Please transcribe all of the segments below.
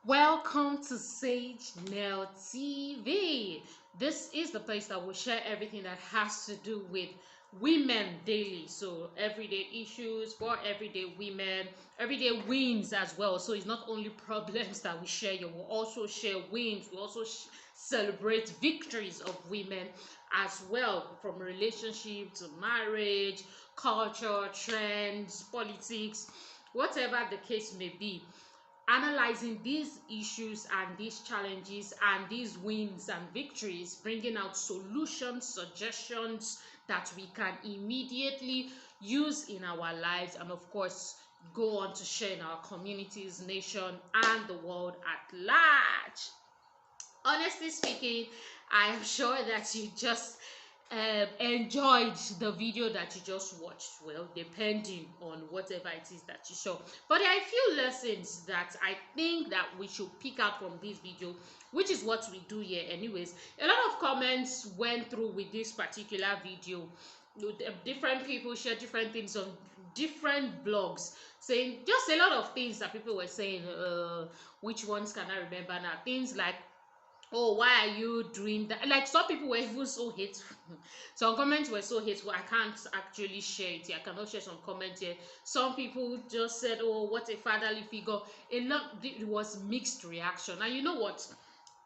Welcome to SAGENEL TV. This is the place that will share everything that has to do with women daily. So everyday issues for everyday women, everyday wins as well. So it's not only problems that we share, you will also share wins. We also celebrate victories of women as well, from relationship to marriage, culture, trends, politics, whatever the case may be. Analyzing these issues and these challenges and these wins and victories, bringing out solutions, suggestions that we can immediately use in our lives, and of course go on to share in our communities, nation, and the world at large. Honestly speaking, I am sure that you just enjoyed the video that you just watched. Well, depending on whatever it is that you saw, but there are a few lessons that I think that we should pick out from this video, which is what we do here anyways. A lot of comments went through with this particular video. Different people share different things on different blogs, saying just a lot of things that people were saying. Which ones can I remember now? Things like, oh, why are you doing that? Like, some people were even so hateful. Some comments were so hateful, I can't actually share it here. I cannot share some comments here. Some people just said, oh, what a fatherly figure. It was mixed reaction. And you know what,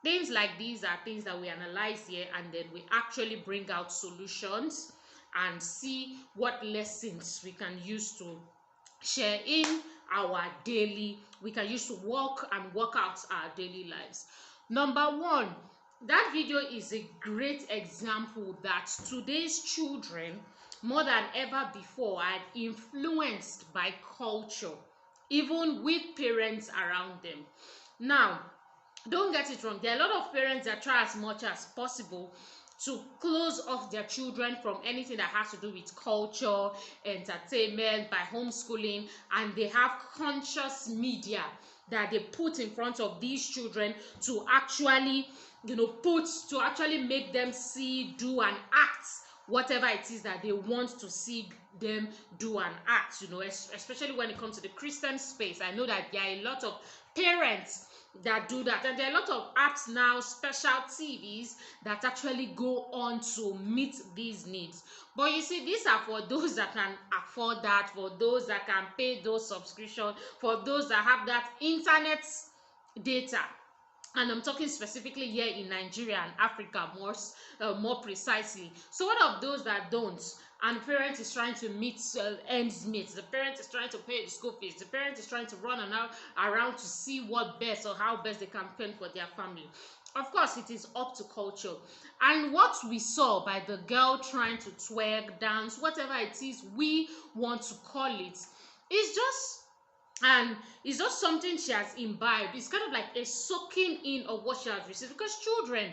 things like these are things that we analyze here, and then we actually bring out solutions and see what lessons we can use to share in our daily, we can use to walk and work out our daily lives. Number one, that video is a great example that today's children, more than ever before, are influenced by culture, even with parents around them. Now, don't get it wrong, there are a lot of parents that try as much as possible to close off their children from anything that has to do with culture, entertainment, by homeschooling, and they have conscious media that they put in front of these children to actually, to actually make them see, do, and act whatever it is that they want to see them do and act, especially when it comes to the Christian space. I know that there are a lot of parents that do that, and there are a lot of apps now, special TVs that actually go on to meet these needs. But you see, these are for those that can afford that, for those that can pay those subscriptions, for those that have that internet data. And I'm talking specifically here in Nigeria and Africa, more precisely. So what of those that don't? And the parent is trying to meet ends meet. The parent is trying to pay the school fees. The parent is trying to run around to see what best or how best they can fend for their family. Of course, it is up to culture. And what we saw by the girl trying to twerk, dance, whatever it is we want to call it, is just, and it's just something she has imbibed. It's kind of like a soaking in of what she has received, because children,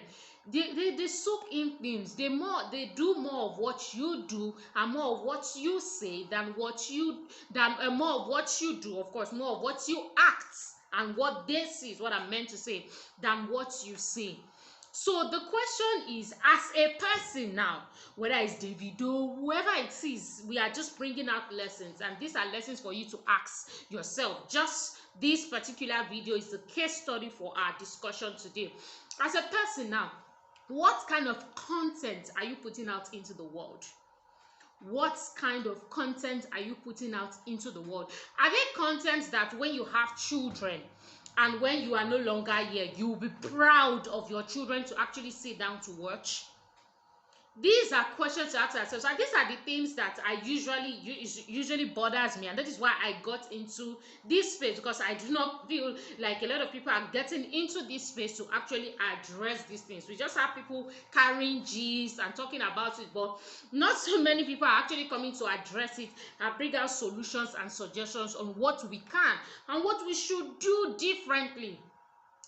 they soak in things. They do more of what you do and more of what you say than more of what you do, of course, more of what you act and what they see is what I'm meant to say, than what you say. So the question is, as a person now, whether it's Davido, whoever it is, we are just bringing out lessons, and these are lessons for you to ask yourself. Just this particular video is the case study for our discussion today. As a person now, what kind of content are you putting out into the world? What kind of content are you putting out into the world? Are they contents that when you have children and when you are no longer here, you will be proud of your children to actually sit down to watch? These are questions to ask ourselves, and these are the things that usually bothers me, and that is why I got into this space, because I do not feel like a lot of people are getting into this space to actually address these things. We just have people carrying gist and talking about it, but not so many people are actually coming to address it and bring out solutions and suggestions on what we can and what we should do differently.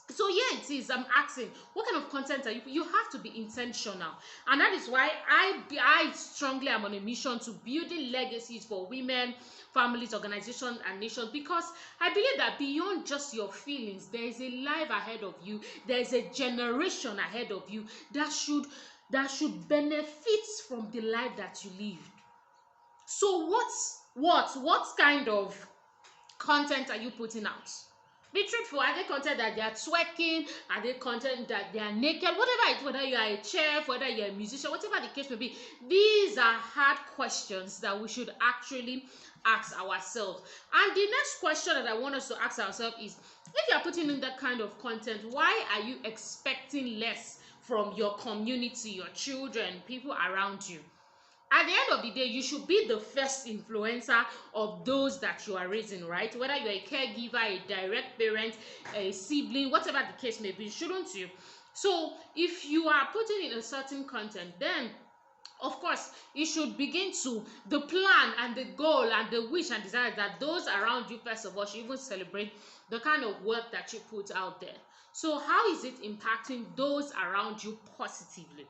So yeah, it is. I'm asking, what kind of content are you have to be intentional, and that is why I strongly am on a mission to building legacies for women, families, organizations, and nations, because I believe that beyond just your feelings, there is a life ahead of you. There is a generation ahead of you that should benefit from the life that you live. So what kind of content are you putting out? Be truthful. Are they content that they are twerking? Are they content that they are naked? Whatever it, whether you are a chef, whether you are a musician, whatever the case may be, these are hard questions that we should actually ask ourselves. And the next question that I want us to ask ourselves is, if you are putting in that kind of content, why are you expecting less from your community, your children, people around you? At the end of the day, you should be the first influencer of those that you are raising, right? Whether you're a caregiver, a direct parent, a sibling, whatever the case may be, shouldn't you? So if you are putting in a certain content, then of course you should begin to, the plan and the goal and the wish and desire that those around you first of all should even celebrate the kind of work that you put out there. So how is it impacting those around you positively?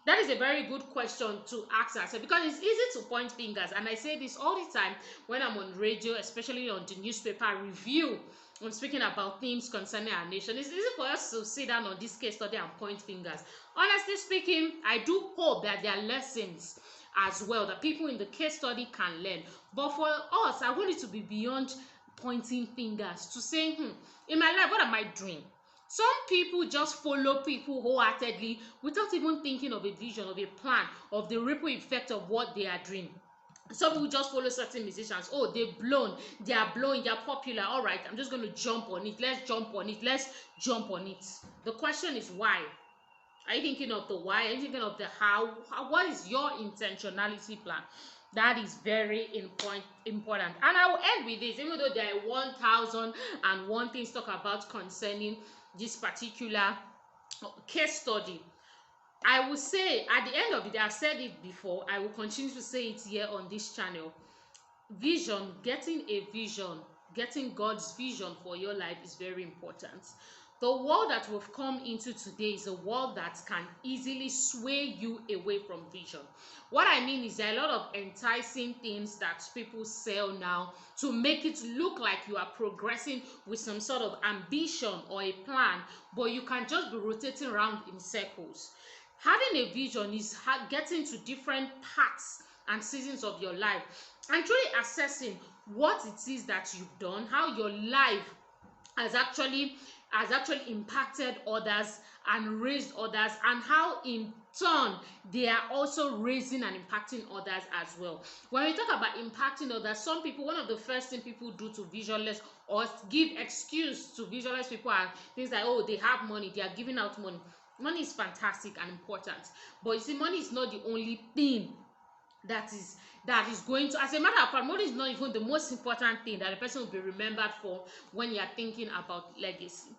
That is a very good question to ask ourselves, because it's easy to point fingers, and I say this all the time when I'm on radio, especially on the newspaper review. I'm speaking about themes concerning our nation. It's easy for us to sit down on this case study and point fingers. Honestly speaking, I do hope that there are lessons as well that people in the case study can learn. But for us, I want it to be beyond pointing fingers, to say, in my life, what am I doing? Some people just follow people wholeheartedly without even thinking of a vision, of a plan, of the ripple effect of what they are doing. Some people just follow certain musicians. Oh, they've blown, they are blowing, they are popular. All right, I'm just going to jump on it. Let's jump on it. Let's jump on it. The question is why? Are you thinking of the why? Are you thinking of the how? What is your intentionality plan? That is very important. And I will end with this, even though there are 1,001 things to talk about concerning this particular case study. I will say at the end of the day, I've said it before, I will continue to say it here on this channel. Vision, getting a vision, getting God's vision for your life is very important. The world that we've come into today is a world that can easily sway you away from vision. What I mean is there are a lot of enticing things that people sell now to make it look like you are progressing with some sort of ambition or a plan, but you can just be rotating around in circles. Having a vision is getting to different parts and seasons of your life and truly assessing what it is that you've done, how your life has actually impacted others and raised others, and how in turn they are also raising and impacting others as well. When we talk about impacting others, some people, one of the first things people do to visualize or give excuse to visualize people are things like, oh, they have money, they are giving out money. Money is fantastic and important, but you see, money is not the only thing that is going to, as a matter of fact, money is not even the most important thing that a person will be remembered for when you are thinking about legacy.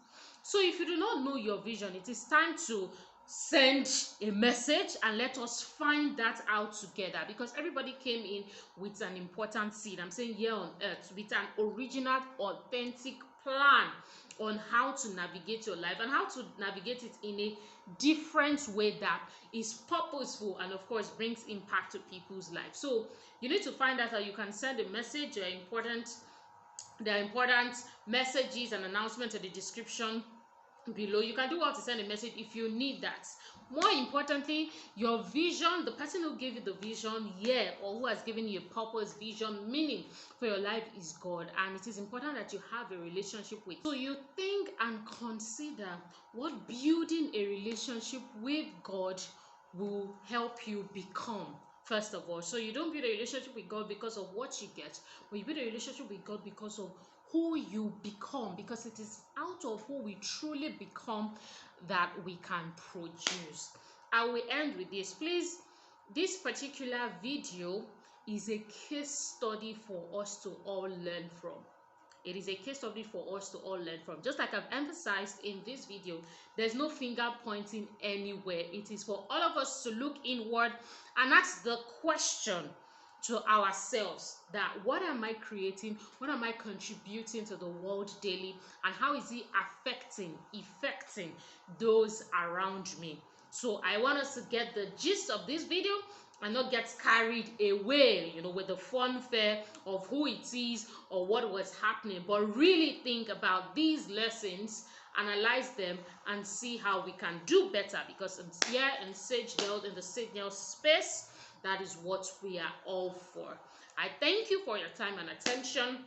So if you do not know your vision, it is time to send a message and let us find that out together, because everybody came in with an important seed, I'm saying here on earth, with an original, authentic plan on how to navigate your life and how to navigate it in a different way that is purposeful and of course brings impact to people's lives. So you need to find out how you can send a message. There are important messages and announcements in the description below. You can do well to send a message if you need that. More importantly, your vision, the person who gave you the vision, or who has given you a purpose, vision, meaning for your life is God, and it is important that you have a relationship with. So you think and consider what building a relationship with God will help you become. First of all, so you don't build a relationship with God because of what you get, but you build a relationship with God because of who you become, because it is out of who we truly become that we can produce. I will end with this. Please, this particular video is a case study for us to all learn from. It is a case study for us to all learn from. Just like I've emphasized in this video, there's no finger pointing anywhere. It is for all of us to look inward and ask the question to ourselves, that what am I creating, what am I contributing to the world daily, and how is it affecting those around me? So I want us to get the gist of this video and not get carried away, with the funfair of who it is or what was happening, but really think about these lessons, analyze them, and see how we can do better, because here in SAGENEL, in the SAGENEL space, that is what we are all for. I thank you for your time and attention,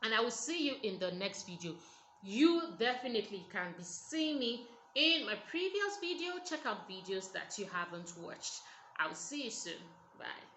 and I will see you in the next video. you definitely can be seeing me in my previous video. Check out videos that you haven't watched. I'll see you soon. Bye.